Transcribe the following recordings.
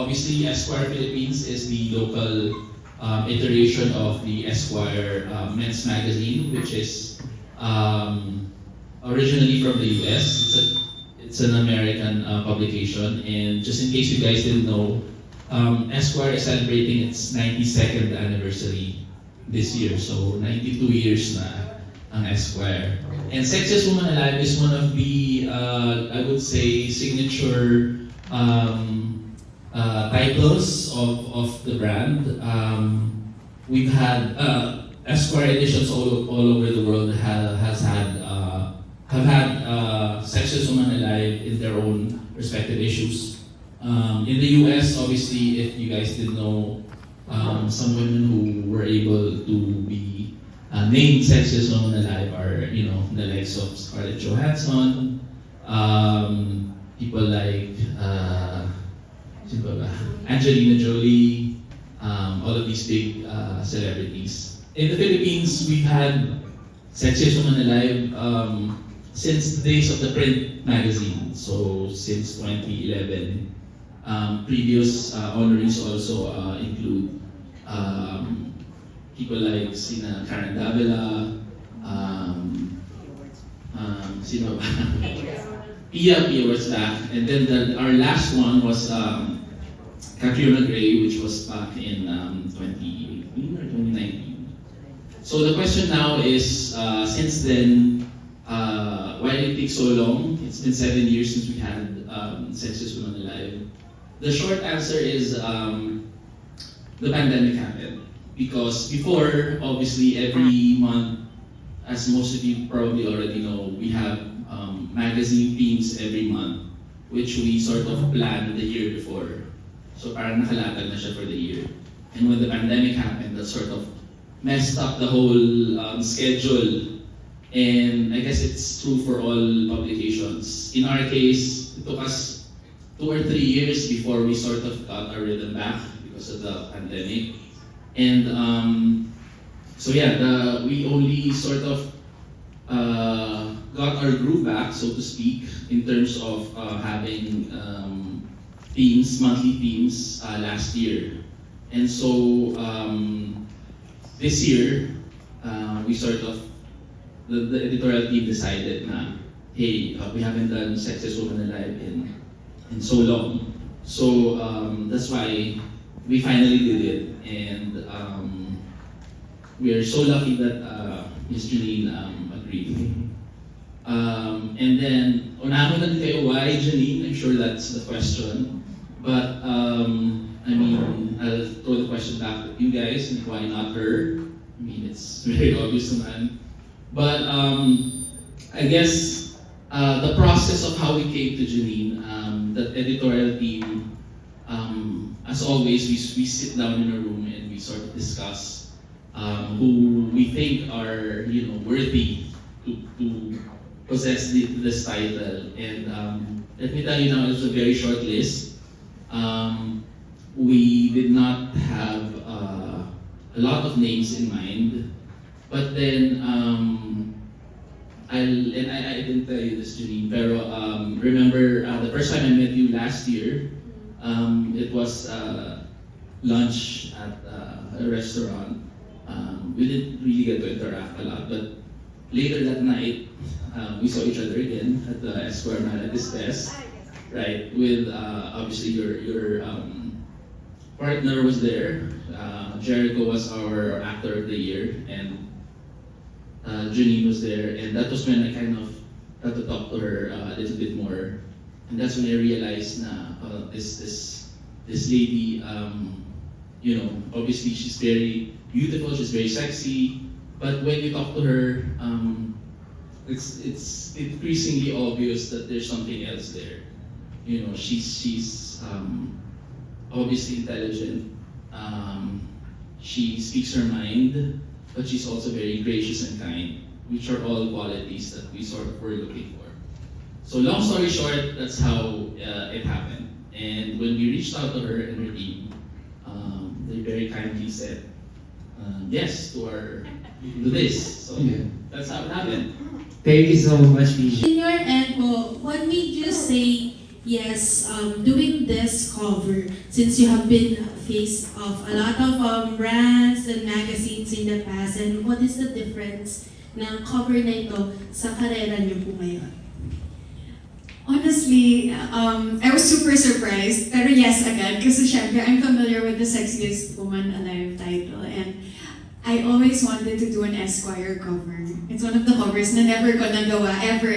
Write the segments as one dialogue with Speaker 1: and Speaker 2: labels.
Speaker 1: obviously, Esquire Philippines is the local iteration of the Esquire men's magazine, which is originally from the US. It's an American publication, and just in case you guys didn't know, Esquire is celebrating its 92nd anniversary this year, so 92 years na ang Esquire. And Sexiest Woman Alive is one of the, I would say, signature titles of the brand. We've had Esquire editions all over the world have had Sexiest Woman Alive in their own respective issues. In the US, obviously, if you guys didn't know, some women who were able to be named Sexiest Woman Alive are, the likes of Scarlett Johansson, people like Angelina Jolie, all of these big celebrities. In the Philippines, we've had Sexiest Woman Alive since the days of the print magazine, so since 2011. Previous honorees also include people like Karen Davila, sino ba? Pia was back, and then our last one was Catriona Gray, which was back in 2018 or 2019. So the question now is, since then, why did it take so long? It's been 7 years since we had Sexiest Woman Alive. The short answer is the pandemic happened. Because before, obviously, every month, as most of you probably already know, we have magazine themes every month, which we sort of planned the year before. So parang nakalatag na siya for the year. And when the pandemic happened, that sort of messed up the whole schedule. And I guess it's true for all publications. In our case, it took us 2 or 3 years before we sort of got our rhythm back because of the pandemic. And so yeah, we only sort of got our groove back, so to speak, in terms of having themes, monthly themes last year. And so this year, we sort of, the editorial team decided na, hey, we haven't done Sexiest Woman Alive in so long. So that's why we finally did it. And we are so lucky that Ms. Janine agreed. And then, unahan na din kayo, why Janine? I'm sure that's the question. But, I mean, I'll throw the question back to you guys, and why not her? I mean, it's very obvious naman. But I guess the process of how we came to Janine, the editorial team, as always, we sit down in a room and we sort of discuss who we think are, worthy to possess this title. And let me tell you now, it was a very short list. We did not have a lot of names in mind, but then I didn't tell you this, Janine, pero remember the first time I met you last year, it was lunch at a restaurant. We didn't really get to interact a lot, but later that night, we saw each other again at the Esquire Philippines desk, right? With obviously your partner was there. Jericho was our actor of the year, and Janine was there, and that was when I kind of got to talk to her a little bit more, and that's when I realized na this lady, obviously she's very beautiful, she's very sexy, but when you talk to her, it's increasingly obvious that there's something else there. She's obviously intelligent. She speaks her mind, but she's also very gracious and kind, which are all qualities that we sort of were looking for. So long story short, that's how it happened. And when we reached out to her and her team, they very kindly said yes to this. So that's how it happened.
Speaker 2: Thank you so much, PJ.
Speaker 3: In your end po, what made you say
Speaker 2: Yes, doing this cover, since you have been face of a lot of brands and magazines in the past, and what is the difference ng cover na ito sa karera niyo po ngayon?
Speaker 3: Honestly, I was super surprised, pero yes agad, kasi syempre I'm familiar with the Sexiest Woman Alive title, and I always wanted to do an Esquire cover. It's one of the covers na never ko nagawa, ever.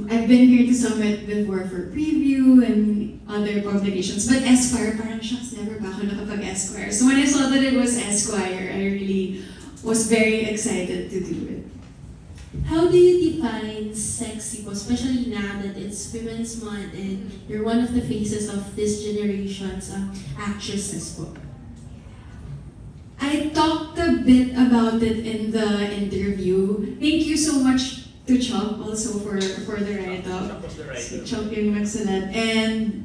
Speaker 3: I've been here to Summit before for preview and other publications, but Esquire, parang shucks, never pa ako nakapag-Esquire. So when I saw that it was Esquire, I really was very excited to do it.
Speaker 2: How do you define sexy po, especially now that it's Women's Month and you're one of the faces of this generation's actresses po?
Speaker 3: I talked a bit about it in the interview. Thank you so much to Chop also for the write-up. So Chop yung nagsulat. And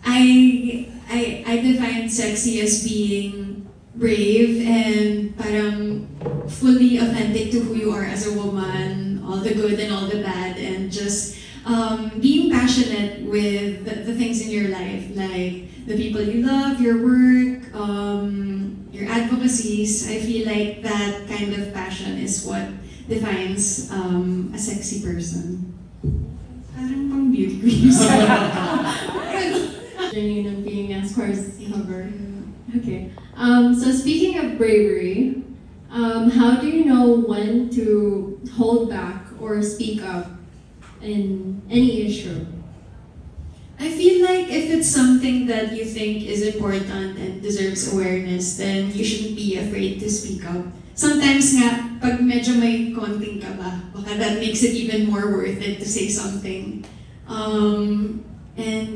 Speaker 3: I define sexy as being brave and parang fully authentic to who you are as a woman, all the good and all the bad, and just being passionate with the things in your life, like the people you love, your work, your advocacies. I feel like that kind of passion is what defines a sexy person. Parang pang beauty queen.
Speaker 4: Janine of being Esquire's cover. Okay. So speaking of bravery, how do you know when to hold back or speak up in any issue?
Speaker 3: I feel like if it's something that you think is important and deserves awareness, then you shouldn't be afraid to speak up. Sometimes nga, pag medyo may konting kaba, baka that makes it even more worth it to say something. And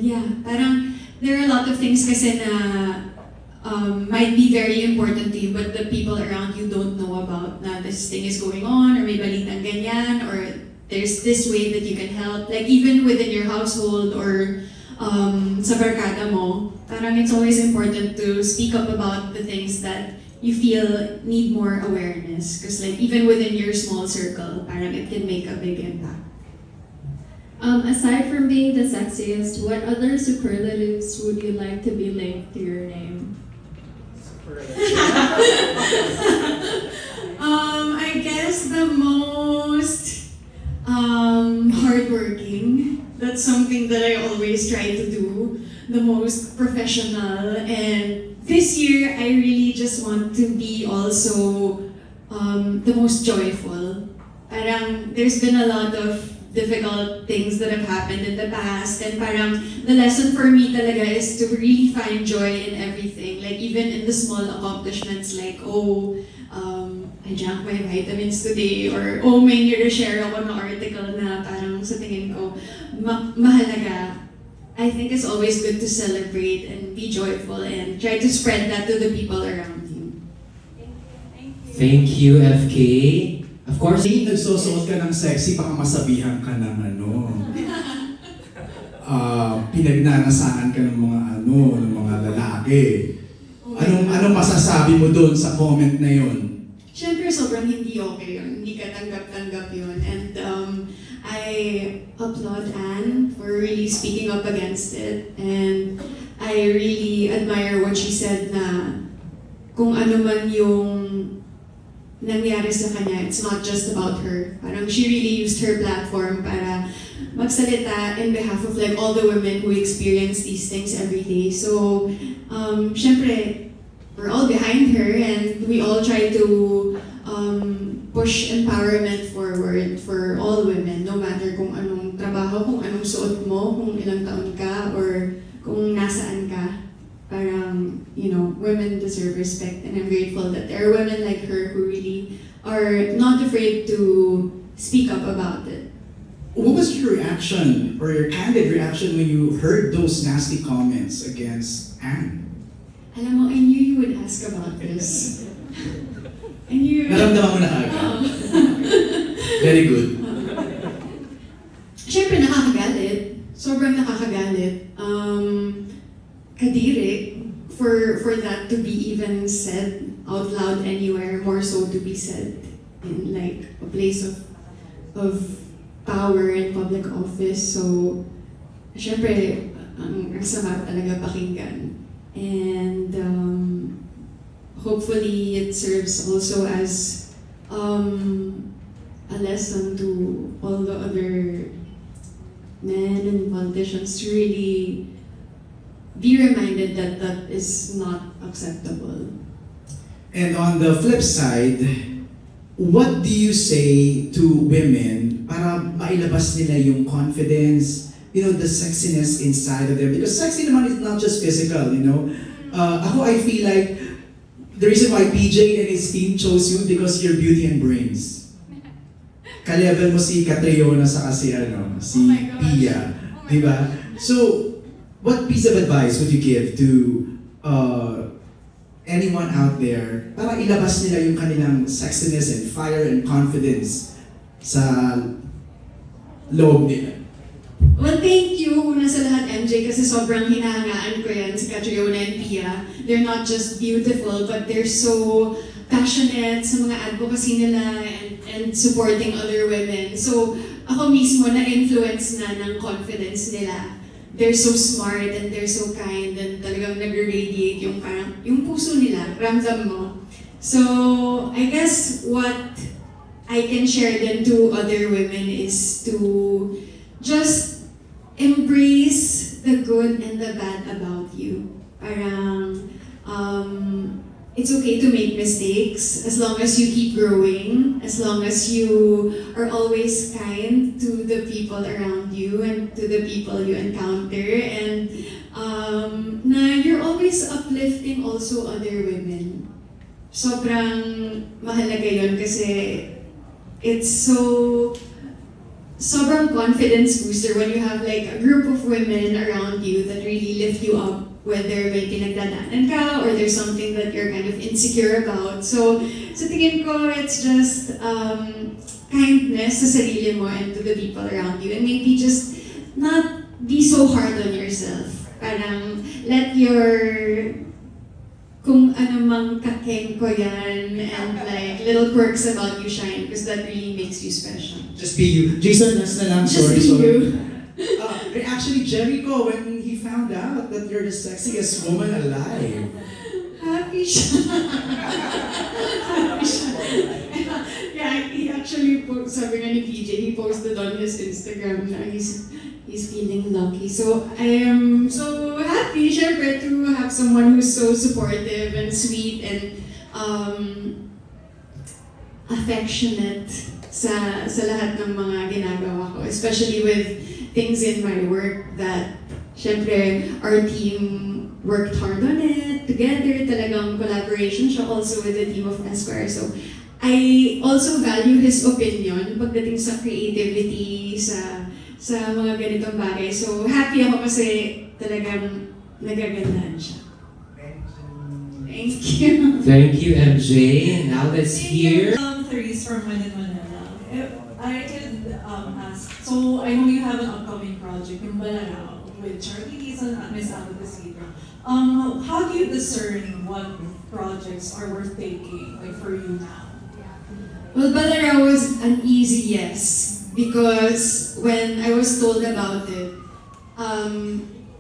Speaker 3: yeah, parang there are a lot of things kasi na might be very important to you, but the people around you don't know about na this thing is going on, or may balitang ganyan, or there's this way that you can help. Like even within your household or sa barkada mo, parang it's always important to speak up about the things that you feel need more awareness. Because like even within your small circle, parang it can make a big impact.
Speaker 4: Aside from being the sexiest, what other superlatives would you like to be linked to your name?
Speaker 3: I guess the most hardworking. That's something that I always try to do. The most professional. And this year, I really just want to be also the most joyful. Parang there's been a lot of difficult things that have happened in the past, and parang the lesson for me talaga is to really find joy in everything, like even in the small accomplishments, like I drank my vitamins today, or may nire-share ako ng article na parang sa tingin ko mahalaga. I think it's always good to celebrate and be joyful and try to spread that to the people around you.
Speaker 5: Thank you, FK. Of course,
Speaker 6: Nagsusuot ka ng sexy, baka masabihan ka ng pinagnanasaan ka ng mga lalaki. Anong masasabi mo doon sa comment na yun?
Speaker 3: Siyempre, sobrang hindi okay yun. Hindi ka tanggap-tanggap yun. And I applaud Anne for really speaking up against it. And I really admire what she said na kung ano man yung nangyari sa kanya, it's not just about her. Parang she really used her platform para magsalita in behalf of like all the women who experience these things every day. So, syempre, we're all behind her and we all try to push empowerment forward for all women, no matter kung anong trabaho, kung anong suot mo, kung ilang taon ka, or kung nasaan ka. Parang, women deserve respect, and I'm grateful that there are women like her who really are not afraid to speak up about it.
Speaker 6: What was your reaction, or your candid reaction when you heard those nasty comments against Anne?
Speaker 3: Alam mo, I knew you would ask about this. I knew.
Speaker 6: Naramdaman mo na agad. Very good.
Speaker 3: Siyempre nakakagalit. Sobrang nakakagalit. Kadiri for that to be even said out loud anywhere, more so to be said in like a place of power in public office. So, syempre, ang sama talaga pakinggan. And hopefully it serves also as a lesson to all the other men and politicians to really be reminded that that is not acceptable.
Speaker 6: And on the flip side, what do you say to women para mailabas nila yung confidence, the sexiness inside of them? Because sexy naman is not just physical, Ako, I feel like the reason why PJ and his team chose you because you're beauty and brains. Ka-level mo si Catriona sa si Pia. Diba? So, what piece of advice would you give to anyone out there para ilabas nila yung kanilang sexiness and fire and confidence sa loob nila?
Speaker 3: Well, thank you una sa lahat, MJ, kasi sobrang hinahangaan ko yan si Catriona and Pia. They're not just beautiful, but they're so passionate sa mga advocacy nila and supporting other women. So, ako mismo na-influence na ng confidence nila. They're so smart and they're so kind and talagang nag-radiate yung parang, yung puso nila, ramdam mo. So, I guess what I can share then to other women is to just embrace the good and the bad about you. Parang, it's okay to make mistakes as long as you keep growing, as long as you are always kind to the people around you and to the people you encounter, and na you're always uplifting also other women. Sobrang mahalaga yun kasi it's sobrang confidence booster when you have like a group of women around you that really lift you up, whether may pinagdadaanan ka or there's something that you're kind of insecure about. So, sa tingin ko, it's just kindness sa sarili mo and to the people around you. And maybe just not be so hard on yourself. Parang let your kung ano mang kakeng ko yan and like little quirks about you shine because that really makes you special.
Speaker 6: Just be you. Jason, that's na lang.
Speaker 3: Just
Speaker 6: Sorry.
Speaker 3: be you.
Speaker 6: Actually, Jericho, when he found out that you're the sexiest woman alive.
Speaker 3: Happy siya. Happy siya. Yeah, he actually, sabi nga ni PJ, he posted on his Instagram na he's feeling lucky. So I am so happy, syempre, to have someone who's so supportive and sweet and affectionate sa lahat ng mga ginagawa ko, especially with things in my work that, syempre, our team worked hard on it together. Talagang collaboration siya also with the team of Esquire. So I also value his opinion pagdating sa creativity, sa mga ganitong bagay. So, happy ako kasi talagang nagagandaan siya. Thank you.
Speaker 5: Thank you, MJ. Now let's hear.
Speaker 7: Therese from Manila. If I could ask, so I know you have an upcoming project in Balaraw with Charlie Dizon at Miss Advocacy. How do you discern what projects are worth taking, like for you now?
Speaker 3: Well, Balaraw was an easy yes. Because when I was told about it,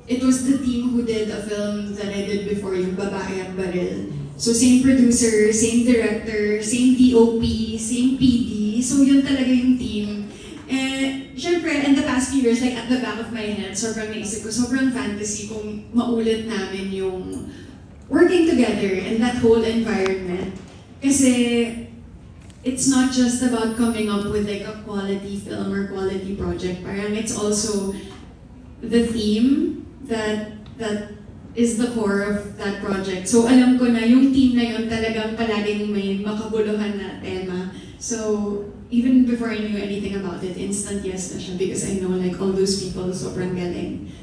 Speaker 3: it was the team who did a film that I did before, yung Babae at Baril. So same producer, same director, same DOP, same PD. So yun talaga yung team. And syempre, in the past few years, like at the back of my head, sobrang naisip ko, sobrang fantasy kung maulit namin yung working together in that whole environment. Kasi it's not just about coming up with like a quality film or quality project. Parang it's also the theme that is the core of that project. So alam ko na yung team na yun talagang palaging may makabuluhan na tema. So even before I knew anything about it, instant yes na siya because I know like all those people sobrang galing.